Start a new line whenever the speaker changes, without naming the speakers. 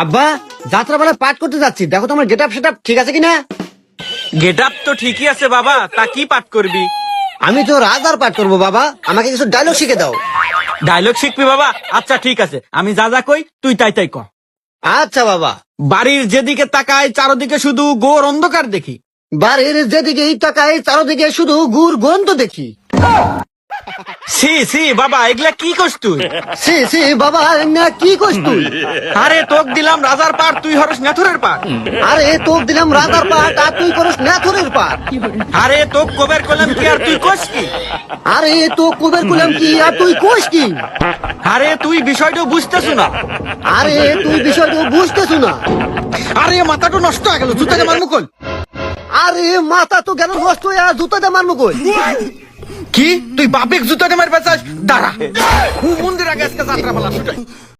আব্বা, যাত্রা বেলা পাঠ করতে যাচ্ছি, দেখো তোমার গেট আপ সেটআপ ঠিক আছে কিনা।
গেট আপ তো ঠিকই আছে বাবা, তা কি পাঠ করবি?
আমি তো রাজার পাঠ করবো বাবা, আমাকে কিছু ডায়লগ শিখে দাও।
ডায়লগ শিখবি বাবা? আচ্ছা ঠিক আছে, আমি যা যা কই তুই তাই তাই কর।
আচ্ছা বাবা।
বাড়ির যেদিকে তাকাই চারদিকে শুধু ঘোর অন্ধকার দেখি।
বাড়ির যেদিকে তাকাই চারদিকে শুধু গুড় গন্ধ দেখি।
সি সি বাবা, এগুলা কি করছ তুই?
সি সি বাবা, না কি কইস তুই?
আরে তোক দিলাম রাজার পাঠ, তুই হরস নেথরের পাঠ।
আরে তোক দিলাম রাজার পাঠ আর তুই করস নেথরের পাঠ।
আরে তোক কবের কলাম কি আর তুই কস কি?
আরে তো কুবের কুলাম কি আর তুই কোস কি?
আরে তুই বিষয়টা বুঝতেছ না।
আরে তুই বিষয়টা বুঝতেছ না।
আরে মাথাটা নষ্ট হয়ে গেল, জুতাকে মারমু কল।
আরে মাথা তো গেল নষ্ট হয়ে, আর জুতা দিয়ে মারমু কই?
কি তুই বাপেক জুতাকে মারবে চাস? দাঁড়া, মন্দির আগে আজকে যাত্রা পালা শুটাই।